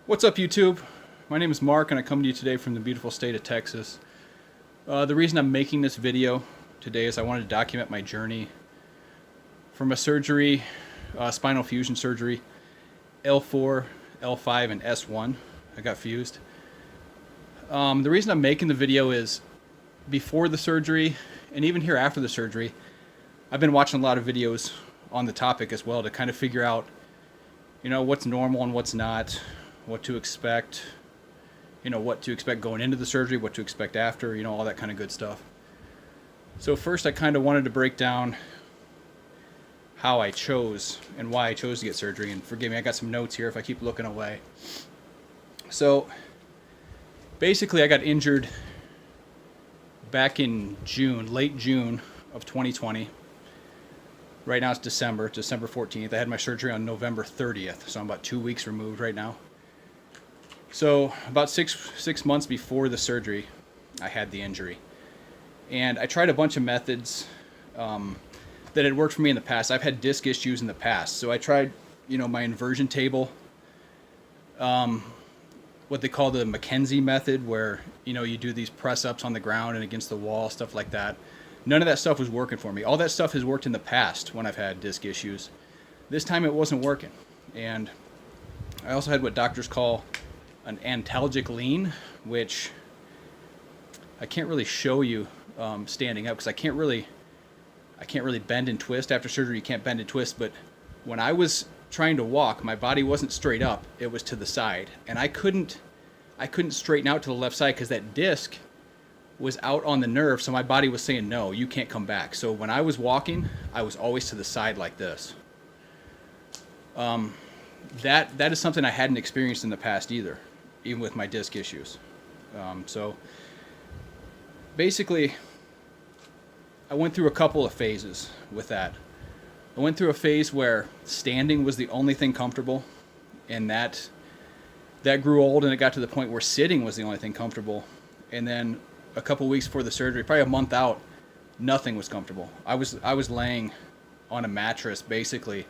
What's up, YouTube? My name is Mark, and I come to you today from the beautiful state of Texas. The reason I'm making this video today is I wanted to document my journey from a surgery, spinal fusion surgery, L4, L5, and S1. I got fused. The reason I'm making the video is before the surgery, and even here after the surgery, I've been watching a lot of videos on the topic as well to kind of figure out, what's normal and what's not, what to expect, what to expect going into the surgery, what to expect after, all that kind of good stuff. So first I kind of wanted to break down how I chose and why I chose to get surgery. And forgive me, I got some notes here if I keep looking away. So basically I got injured back in June, late June of 2020. Right now it's December 14th. I had my surgery on November 30th, so I'm about 2 weeks removed right now. So about six months before the surgery, I had the injury. And I tried a bunch of methods that had worked for me in the past. I've had disc issues in the past. So I tried, my inversion table, what they call the McKenzie method, where, you do these press-ups on the ground and against the wall, stuff like that. None of that stuff was working for me. All that stuff has worked in the past when I've had disc issues. This time it wasn't working. And I also had what doctors call an antalgic lean, which I can't really show you standing up because I can't really bend and twist. After surgery, you can't bend and twist. But when I was trying to walk, my body wasn't straight up; it was to the side, and I couldn't straighten out to the left side because that disc was out on the nerve. So my body was saying, "No, you can't come back." So when I was walking, I was always to the side like this. That is something I hadn't experienced in the past either, even with my disc issues. So basically, I went through a couple of phases with that. I went through a phase where standing was the only thing comfortable, and that grew old, and it got to the point where sitting was the only thing comfortable. And then a couple weeks before the surgery, probably a month out, nothing was comfortable. I was laying on a mattress basically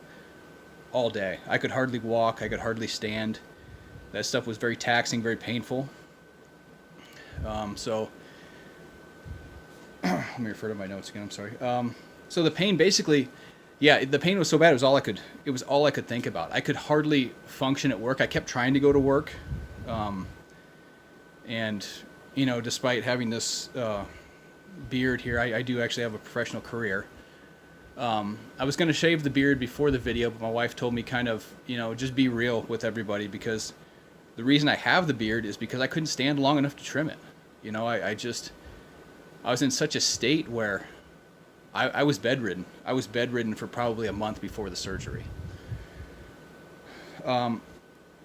all day. I could hardly walk. I could hardly stand. That stuff was very taxing, very painful. So let me refer to my notes again. I'm sorry. So the pain basically, the pain was so bad. It was all I could think about. I could hardly function at work. I kept trying to go to work. And despite having this beard here, I do actually have a professional career. I was going to shave the beard before the video, but my wife told me kind of, just be real with everybody, because the reason I have the beard is because I couldn't stand long enough to trim it. I was in such a state where I was bedridden. I was bedridden for probably a month before the surgery.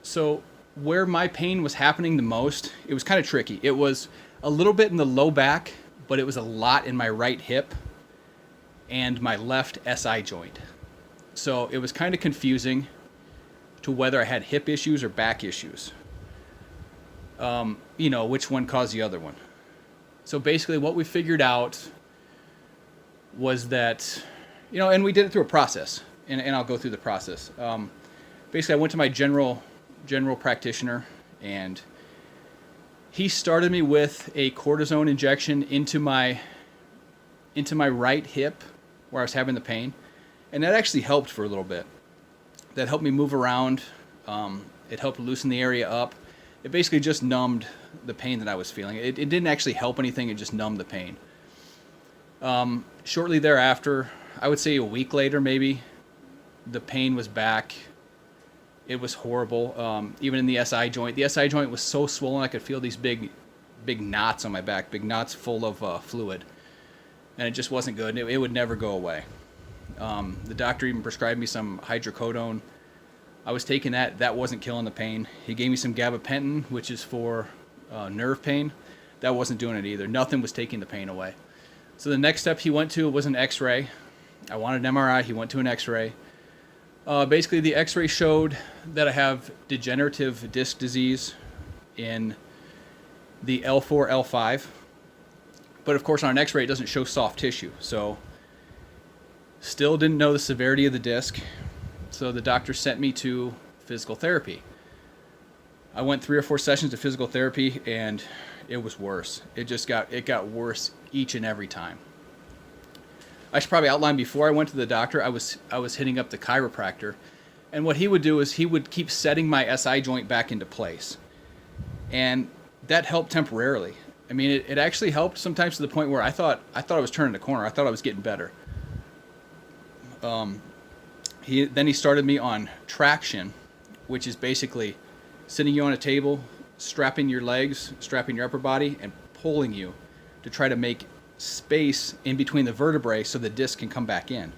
So where my pain was happening the most, it was kind of tricky. It was a little bit in the low back, but it was a lot in my right hip and my left SI joint. So it was kind of confusing to whether I had hip issues or back issues. Which one caused the other one. So basically what we figured out was that, and we did it through a process, and I'll go through the process. Basically I went to my general practitioner, and he started me with a cortisone injection into my right hip where I was having the pain, and that actually helped for a little bit. That helped me move around. It helped loosen the area up. It basically just numbed the pain that I was feeling. It didn't actually help anything. It just numbed the pain. Shortly thereafter, I would say a week later maybe, the pain was back. It was horrible. Even in the SI joint. The SI joint was so swollen I could feel these big knots on my back, big knots full of fluid. And it just wasn't good. It would never go away. The doctor even prescribed me some hydrocodone. I was taking that. That wasn't killing the pain. He gave me some gabapentin, which is for nerve pain. That wasn't doing it either. Nothing was taking the pain away. So the next step he went to was an x-ray. I wanted an MRI. He went to an x-ray. Basically, the x-ray showed that I have degenerative disc disease in the L4-L5. But of course, on an x-ray, it doesn't show soft tissue. So still didn't know the severity of the disc. So the doctor sent me to physical therapy. I went 3 or 4 sessions of physical therapy, and it was worse. It got worse each and every time. I should probably outline, before I went to the doctor, I was hitting up the chiropractor, and what he would do is he would keep setting my SI joint back into place, and that helped temporarily. I mean, it actually helped sometimes to the point where I thought I was turning the corner. I thought I was getting better. He started me on traction, which is basically sitting you on a table, strapping your legs, strapping your upper body, and pulling you to try to make space in between the vertebrae so the disc can come back in.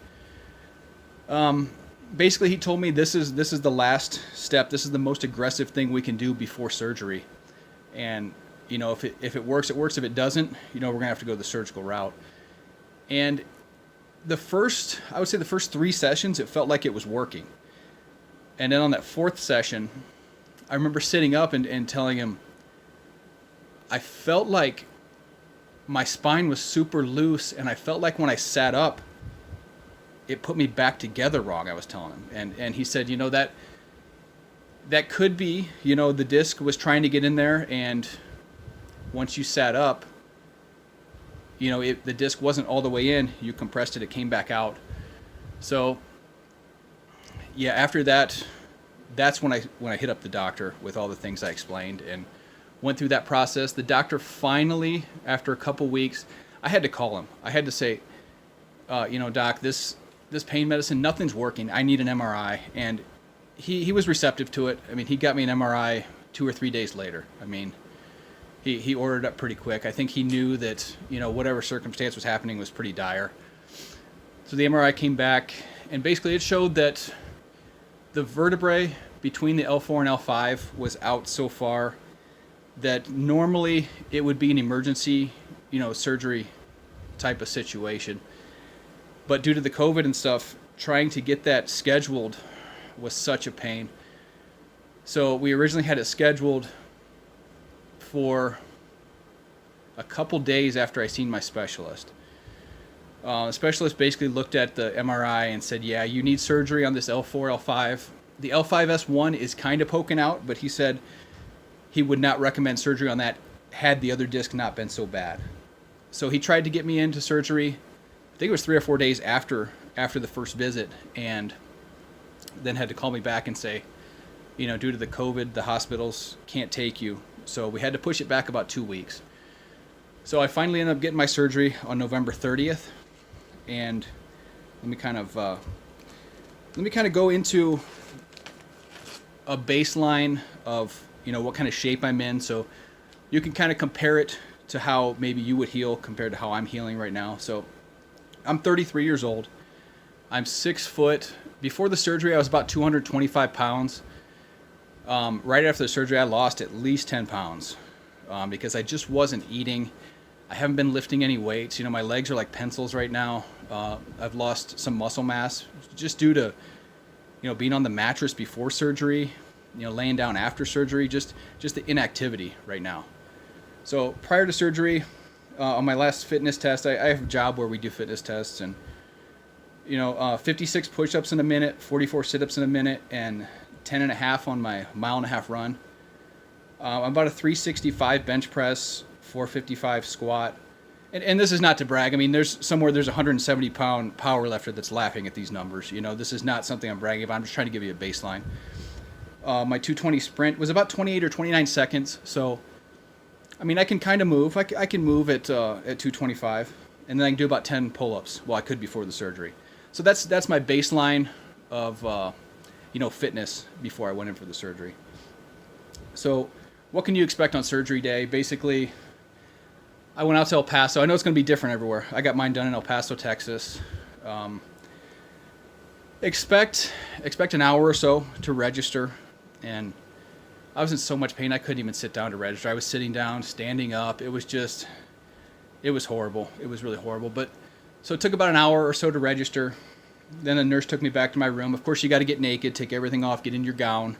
Basically, he told me this is the last step. This is the most aggressive thing we can do before surgery. And, if it works, it works. If it doesn't, we're going to have to go the surgical route. And I would say the first 3 sessions, it felt like it was working. And then on that 4th session, I remember sitting up and telling him, I felt like my spine was super loose, and I felt like when I sat up, it put me back together wrong, I was telling him. And he said, that could be, the disc was trying to get in there, and once you sat up, the disc wasn't all the way in, you compressed it, it came back out. So, yeah, after that, that's when I hit up the doctor with all the things I explained and went through that process. The doctor finally, after a couple weeks, I had to call him. I had to say, Doc, this pain medicine, nothing's working. I need an MRI. And he was receptive to it. I mean, he got me an MRI 2 or 3 days later. I mean, he ordered up pretty quick. I think he knew that, whatever circumstance was happening was pretty dire. So the MRI came back, and basically it showed that the vertebrae between the L4 and L5 was out so far that normally it would be an emergency, surgery type of situation. But due to the COVID and stuff, trying to get that scheduled was such a pain. So we originally had it scheduled for a couple days after I seen my specialist. The specialist basically looked at the MRI and said, yeah, you need surgery on this L4, L5. The L5S1 is kind of poking out, but he said he would not recommend surgery on that had the other disc not been so bad. So he tried to get me into surgery, I think it was 3 or 4 days after the first visit, and then had to call me back and say, due to the COVID, the hospitals can't take you. So we had to push it back about 2 weeks. So I finally ended up getting my surgery on November 30th. And let me kind of go into a baseline of, what kind of shape I'm in. So you can kind of compare it to how maybe you would heal compared to how I'm healing right now. So I'm 33 years old. I'm 6 foot. Before the surgery, I was about 225 pounds. Right after the surgery, I lost at least 10 pounds because I just wasn't eating. I haven't been lifting any weights. My legs are like pencils right now. I've lost some muscle mass just due to, being on the mattress before surgery, laying down after surgery, just the inactivity right now. So prior to surgery, on my last fitness test, I have a job where we do fitness tests, and 56 push-ups in a minute, 44 sit-ups in a minute, and 10 and a half on my 1.5 mile run. I'm about a 365 bench press, 455 squat. And this is not to brag. I mean, there's a 170-pound power lifter that's laughing at these numbers. This is not something I'm bragging about. I'm just trying to give you a baseline. My 220 sprint was about 28 or 29 seconds. So, I mean, I can kind of move. I can move at 225. And then I can do about 10 pull-ups. Well, I could before the surgery. So that's my baseline of, fitness before I went in for the surgery. So what can you expect on surgery day? Basically, I went out to El Paso. I know it's going to be different everywhere. I got mine done in El Paso, Texas. Expect an hour or so to register. And I was in so much pain I couldn't even sit down to register. I was sitting down, standing up. It was horrible. It was really horrible. So it took about an hour or so to register. Then the nurse took me back to my room. Of course, you got to get naked, take everything off, get in your gown,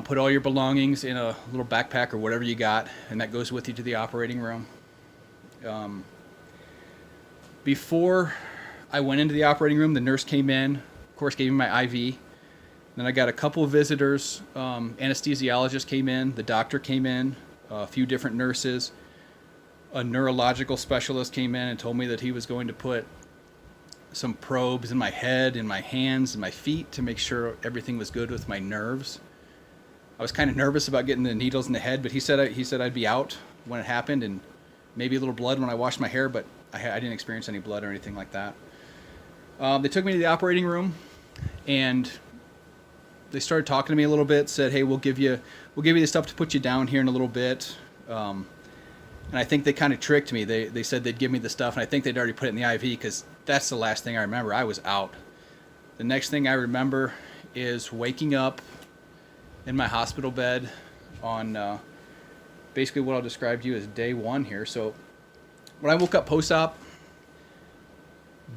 put all your belongings in a little backpack or whatever you got, and that goes with you to the operating room. Before I went into the operating room, the nurse came in, of course, gave me my IV, Then I got a couple of visitors. Anesthesiologist came in, the doctor came in, a few different nurses. A neurological specialist came in and told me that he was going to put some probes in my head, in my hands, and my feet to make sure everything was good with my nerves. I was kind of nervous about getting the needles in the head, but he said I'd be out when it happened, and maybe a little blood when I washed my hair, but I didn't experience any blood or anything like that. They took me to the operating room, and they started talking to me a little bit. Said, "Hey, we'll give you the stuff to put you down here in a little bit." And I think they kind of tricked me. They said they'd give me the stuff, and I think they'd already put it in the IV, because that's the last thing I remember. I was out. The next thing I remember is waking up in my hospital bed on basically what I'll describe to you as day 1 here. So when I woke up post-op,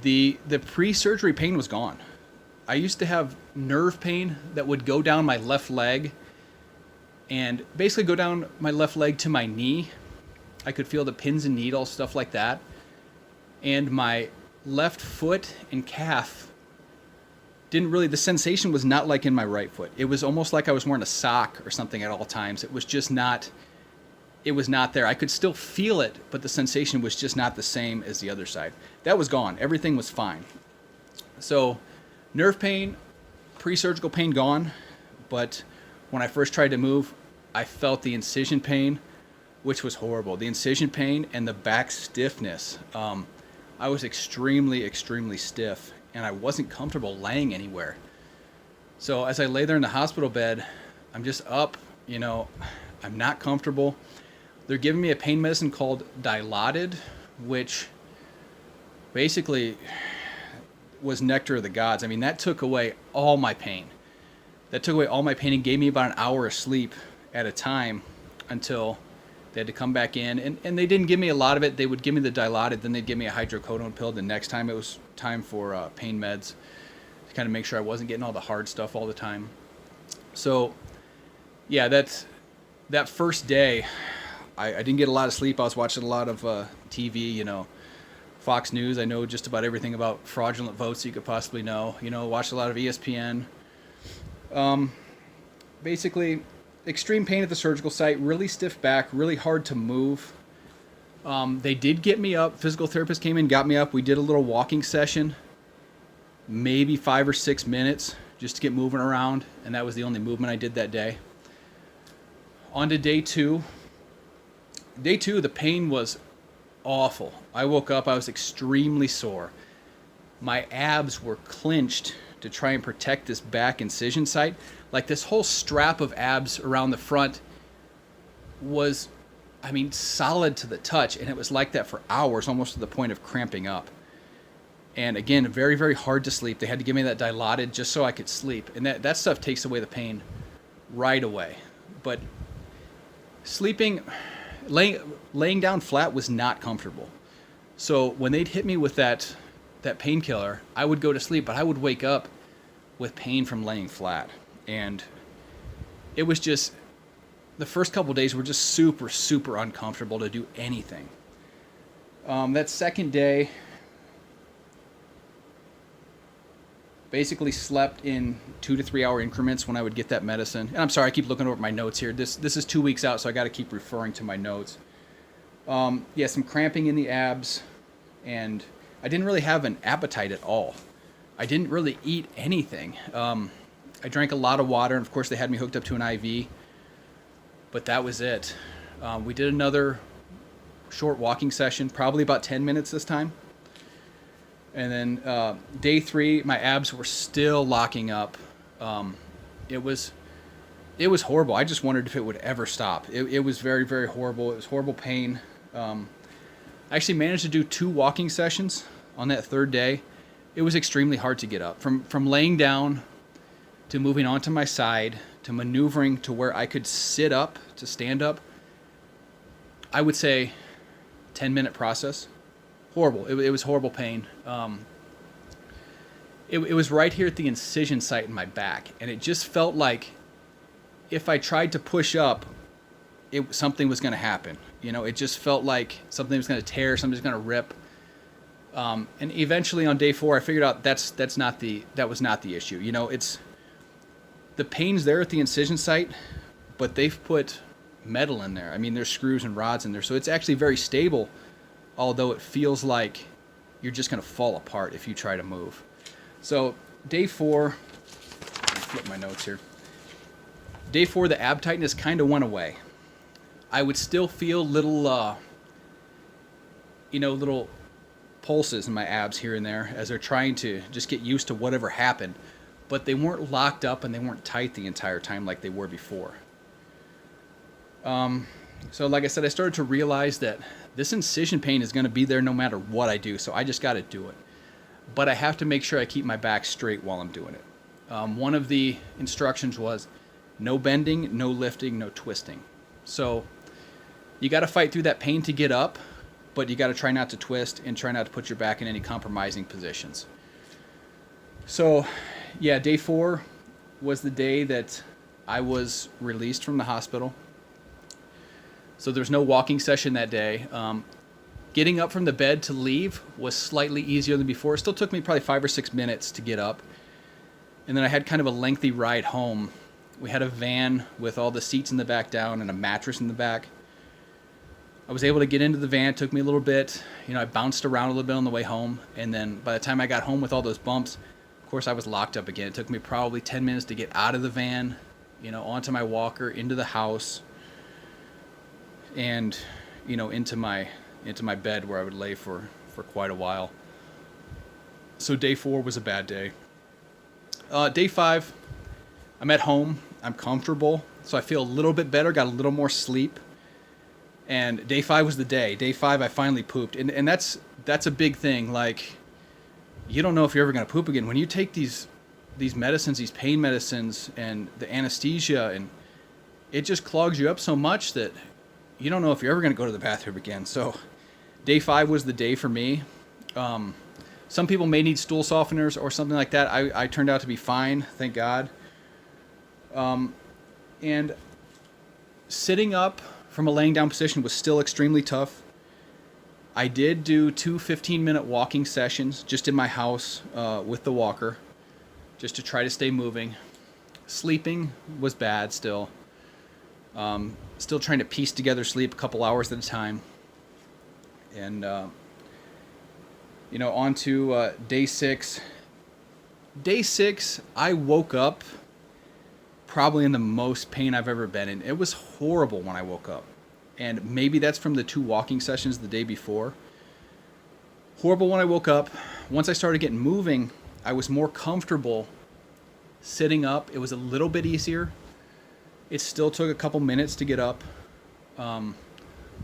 the pre-surgery pain was gone. I used to have nerve pain that would go down my left leg and basically go down my left leg to my knee. I could feel the pins and needles, stuff like that. And my left foot and calf the sensation was not like in my right foot. It was almost like I was wearing a sock or something at all times. It was just not, it was not there. I could still feel it, but the sensation was just not the same as the other side. That was gone. Everything was fine. So nerve pain, pre-surgical pain gone, but when I first tried to move, I felt the incision pain, which was horrible. The incision pain and the back stiffness. I was extremely, extremely stiff, and I wasn't comfortable laying anywhere. So as I lay there in the hospital bed, I'm just up, I'm not comfortable. They're giving me a pain medicine called Dilaudid, which basically was nectar of the gods. I mean, that took away all my pain. That took away all my pain and gave me about an hour of sleep at a time until they had to come back in. And they didn't give me a lot of it. They would give me the Dilaudid, then they'd give me a hydrocodone pill the next time it was time for pain meds to kind of make sure I wasn't getting all the hard stuff all the time. So, yeah, that first day, I didn't get a lot of sleep. I was watching a lot of TV, Fox News. I know just about everything about fraudulent votes you could possibly know. Watched a lot of ESPN. Basically, extreme pain at the surgical site, really stiff back, really hard to move. They did get me up. Physical therapist came in, got me up. We did a little walking session, maybe 5 or 6 minutes, just to get moving around, and that was the only movement I did that day. On to day 2. Day 2, the pain was awful. I woke up, I was extremely sore. My abs were clenched to try and protect this back incision site. Like, this whole strap of abs around the front was, solid to the touch, and it was like that for hours, almost to the point of cramping up. And again, very, very hard to sleep. They had to give me that Dilaudid just so I could sleep. And that stuff takes away the pain right away. But laying down flat was not comfortable. So when they'd hit me with that painkiller, I would go to sleep, but I would wake up with pain from laying flat. And it was just, the first couple of days were just super, super uncomfortable to do anything. That second day, basically slept in 2 to 3 hour increments when I would get that medicine. And I'm sorry, I keep looking over my notes here. This is 2 weeks out, so I got to keep referring to my notes. Some cramping in the abs, and I didn't really have an appetite at all. I didn't really eat anything. I drank a lot of water, and of course they had me hooked up to an IV, but that was it. We did another short walking session, probably about 10 minutes this time. And then day 3, my abs were still locking up. It was horrible. I just wondered if it would ever stop. It was very, very horrible. It was horrible pain. I actually managed to do 2 walking sessions on that third day. It was extremely hard to get up. From laying down to moving onto my side to maneuvering to where I could sit up to stand up, I would say 10-minute process. Horrible. It was horrible pain. It was right here at the incision site in my back, and it just felt like if I tried to push up, something was going to happen. It just felt like something was going to tear, something was going to rip. And eventually on day 4, I figured out that was not the issue. the pain's there at the incision site, but they've put metal in there. I mean, there's screws and rods in there, so it's actually very stable, although it feels like you're just going to fall apart if you try to move. So day 4, let me flip my notes here. Day 4, the ab tightness kind of went away. I would still feel little, little pulses in my abs here and there as they're trying to just get used to whatever happened, but they weren't locked up and they weren't tight the entire time like they were before. So like I said, I started to realize that this incision pain is going to be there no matter what I do, so I just got to do it. But I have to make sure I keep my back straight while I'm doing it. One of the instructions was no bending, no lifting, no twisting. So you got to fight through that pain to get up, but you got to try not to twist and try not to put your back in any compromising positions. So yeah, day 4 was the day that I was released from the hospital. So there's no walking session that day. Getting up from the bed to leave was slightly easier than before. It still took me probably 5 or 6 minutes to get up. And then I had kind of a lengthy ride home. We had a van with all the seats in the back down and a mattress in the back. I was able to get into the van. It took me a little bit. I bounced around a little bit on the way home. And then by the time I got home with all those bumps, of course I was locked up again. It took me probably 10 minutes to get out of the van, onto my walker, into the house, and into my bed where I would lay for quite a while. So day 4 was a bad day. Day 5, I'm at home, I'm comfortable, so I feel a little bit better, got a little more sleep. And day 5 was the day. Day 5 I finally pooped. And that's a big thing. Like, you don't know if you're ever going to poop again. When you take these medicines, these pain medicines and the anesthesia, and it just clogs you up so much that you don't know if you're ever going to go to the bathroom again. So day 5 was the day for me. Some people may need stool softeners or something like that. I turned out to be fine, thank God. And sitting up from a laying down position was still extremely tough. I did do 2 15-minute walking sessions just in my house with the walker, just to try to stay moving. Sleeping was bad still. Still trying to piece together sleep a couple hours at a time. And, on to day 6. Day 6, I woke up probably in the most pain I've ever been in. It was horrible when I woke up. And maybe that's from the 2 walking sessions the day before. Horrible when I woke up. Once I started getting moving, I was more comfortable sitting up. It was a little bit easier. It still took a couple minutes to get up.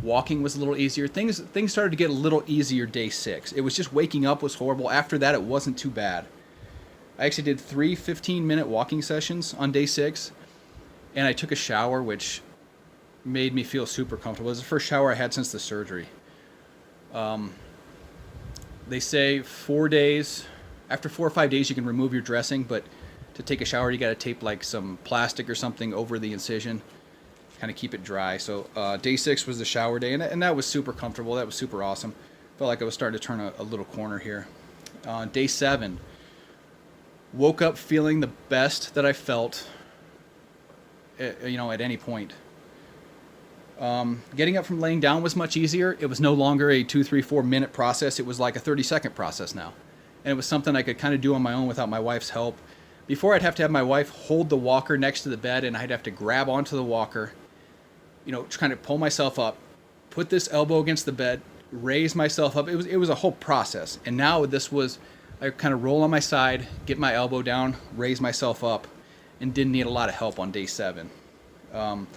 Walking was a little easier. Things started to get a little easier day 6. It was just waking up was horrible. After that, it wasn't too bad. I actually did 3 15-minute walking sessions on day 6, and I took a shower, which made me feel super comfortable. It was the first shower I had since the surgery. They say 4 days, after 4 or 5 days, you can remove your dressing, but to take a shower, you got to tape like some plastic or something over the incision, kind of keep it dry. So day 6 was the shower day, and that was super comfortable. That was super awesome. Felt like I was starting to turn a little corner here. Day 7, woke up feeling the best that I felt, at any point. Getting up from laying down was much easier. It was no longer a 2, 3, 4 minute process. It was like a 30-second process now. And it was something I could kind of do on my own without my wife's help. Before, I'd have to have my wife hold the walker next to the bed, and I'd have to grab onto the walker, kind of pull myself up, put this elbow against the bed, raise myself up. It was a whole process. And now I kind of roll on my side, get my elbow down, raise myself up, and didn't need a lot of help on day 7. On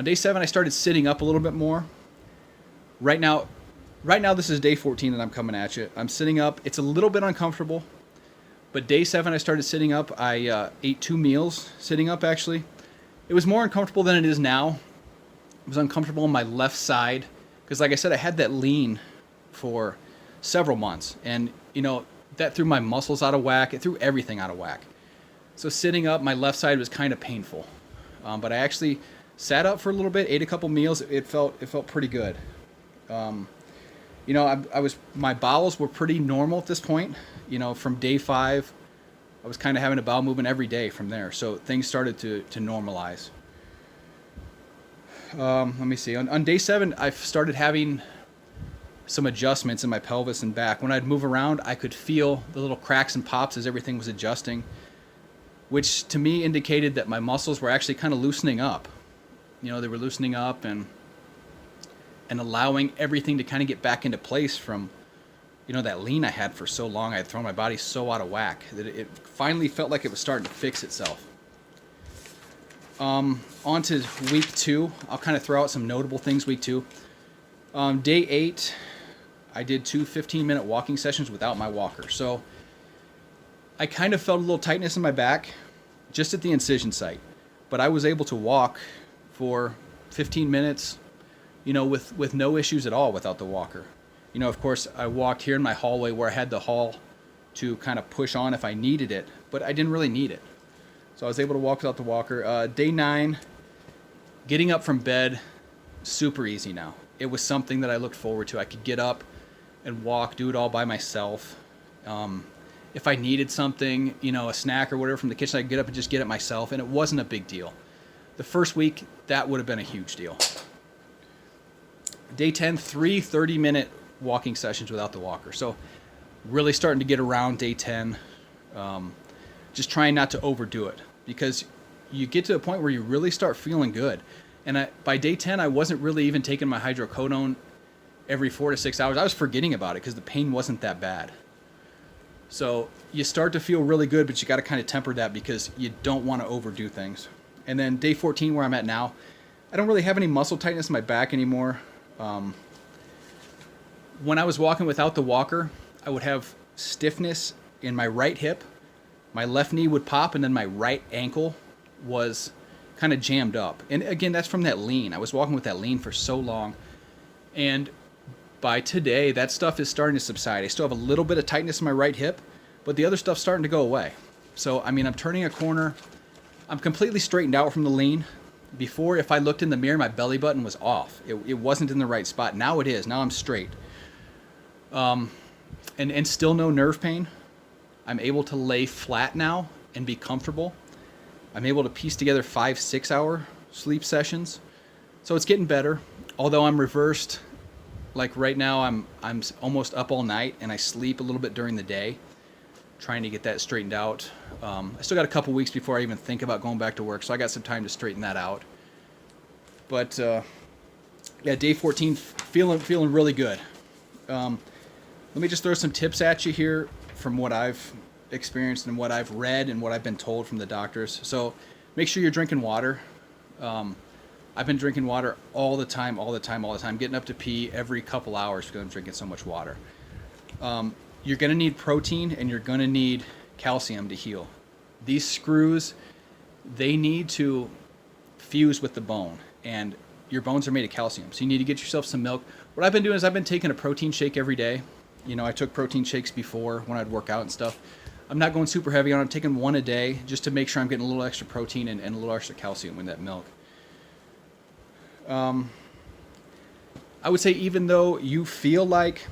day 7, I started sitting up a little bit more. Right now, this is day 14 that I'm coming at you. I'm sitting up. It's a little bit uncomfortable, but day 7, I started sitting up. I ate 2 meals sitting up, actually. It was more uncomfortable than it is now. It was uncomfortable on my left side because, like I said, I had that lean for several months, and, that threw my muscles out of whack. It threw everything out of whack. So sitting up, my left side was kind of painful, but I actually sat up for a little bit, ate a couple meals. It felt pretty good. My bowels were pretty normal at this point. From day 5, I was kind of having a bowel movement every day from there. So things started to normalize. Let me see. On day 7, I started having some adjustments in my pelvis and back. When I'd move around, I could feel the little cracks and pops as everything was adjusting, which to me indicated that my muscles were actually kind of loosening up. You know, they were loosening up and allowing everything to kind of get back into place from, you know, that lean I had for so long. I had thrown my body so out of whack that it finally felt like it was starting to fix itself. On to week 2. I'll kind of throw out some notable things week 2. Day 8, I did 2 15-minute walking sessions without my walker. So I kind of felt a little tightness in my back just at the incision site, but I was able to walk for 15 minutes, you know, with no issues at all without the walker. You know, of course, I walked here in my hallway where I had the hall to kind of push on if I needed it, but I didn't really need it. So I was able to walk without the walker. Day 9, getting up from bed, super easy now. It was something that I looked forward to. I could get up and walk, do it all by myself. If I needed something, you know, a snack or whatever from the kitchen, I could get up and just get it myself, and it wasn't a big deal. The first week, that would have been a huge deal. Day 10, 3 30-minute walking sessions without the walker. So really starting to get around day 10. Just trying not to overdo it, because you get to a point where you really start feeling good. And by day 10, I wasn't really even taking my hydrocodone every 4 to 6 hours. I was forgetting about it because the pain wasn't that bad. So you start to feel really good, but you got to kind of temper that because you don't want to overdo things. And then day 14, where I'm at now, I don't really have any muscle tightness in my back anymore. When I was walking without the walker, I would have stiffness in my right hip. My left knee would pop, and then my right ankle was kind of jammed up. And again, that's from that lean. I was walking with that lean for so long. And by today, that stuff is starting to subside. I still have a little bit of tightness in my right hip, but the other stuff's starting to go away. So, I mean, I'm turning a corner. I'm completely straightened out from the lean. Before, if I looked in the mirror, my belly button was off. It wasn't in the right spot. Now it is. Now I'm straight. And still no nerve pain. I'm able to lay flat now and be comfortable. I'm able to piece together 5-6 hour sleep sessions. So it's getting better. Although I'm reversed, like right now I'm almost up all night and I sleep a little bit during the day, trying to get that straightened out. I still got a couple weeks before I even think about going back to work, so I got some time to straighten that out. But yeah, day 14, feeling really good. Let me just throw some tips at you here from what I've experienced and what I've read and what I've been told from the doctors. So make sure you're drinking water. I've been drinking water all the time, getting up to pee every couple hours because I'm drinking so much water. You're going to need protein and you're going to need calcium to heal. These screws, they need to fuse with the bone, and your bones are made of calcium. So you need to get yourself some milk. What I've been doing is I've been taking a protein shake every day. You know, I took protein shakes before when I'd work out and stuff. I'm not going super heavy on it. I'm taking one a day just to make sure I'm getting a little extra protein and a little extra calcium in that milk. I would say even though you feel like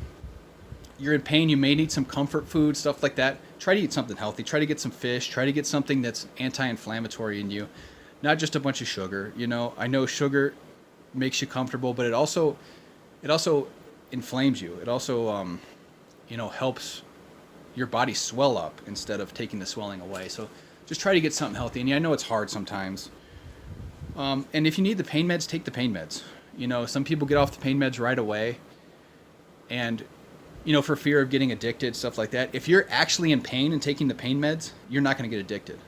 you're in pain, you may need some comfort food, stuff like that. Try to eat something healthy. Try to get some fish. Try to get something that's anti-inflammatory in you, not just a bunch of sugar. You know, I know sugar makes you comfortable, but it also inflames you. It also, helps your body swell up instead of taking the swelling away. So just try to get something healthy. And I know it's hard sometimes. And if you need the pain meds, take the pain meds. You know, some people get off the pain meds right away, and for fear of getting addicted, stuff like that. If you're actually in pain and taking the pain meds, you're not going to get addicted.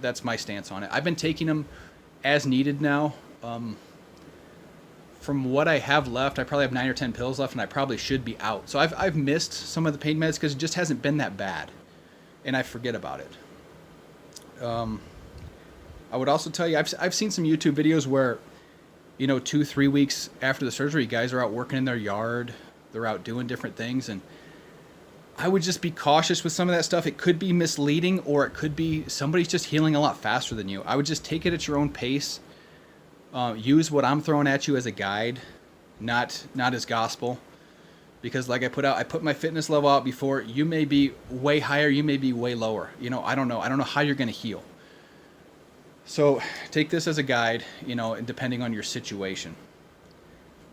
That's my stance on it. I've been taking them as needed now. From what I have left, I probably have 9 or 10 pills left, and I probably should be out. So I've missed some of the pain meds because it just hasn't been that bad, and I forget about it. I would also tell you, I've seen some YouTube videos where, 2-3 weeks after the surgery, guys are out working in their yard. They're out doing different things, and I would just be cautious with some of that stuff. It could be misleading, or it could be somebody's just healing a lot faster than you. I would just take it at your own pace. Use what I'm throwing at you as a guide, not as gospel. Because like I put my fitness level out before. You may be way higher, you may be way lower. You know, I don't know how you're going to heal. So take this as a guide, you know, and depending on your situation.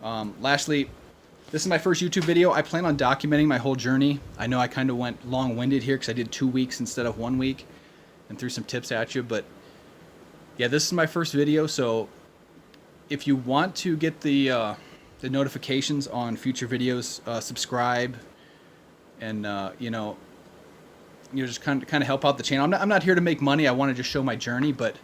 Lastly, this is my first YouTube video. I plan on documenting my whole journey. I know I kind of went long-winded here because I did 2 weeks instead of 1 week and threw some tips at you. But yeah, this is my first video. So if you want to get the notifications on future videos, subscribe, and you know, just kind of help out the channel. I'm not here to make money. I want to just show my journey. But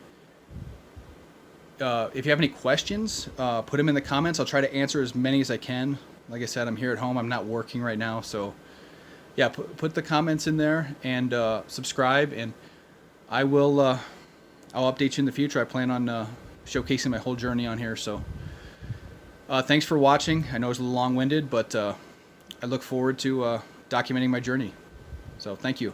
if you have any questions, put them in the comments. I'll try to answer as many as I can. Like I said, I'm here at home. I'm not working right now, so yeah, put the comments in there and subscribe, and I will I'll update you in the future. I plan on showcasing my whole journey on here. So thanks for watching. I know it's a little long-winded, but I look forward to documenting my journey. So thank you.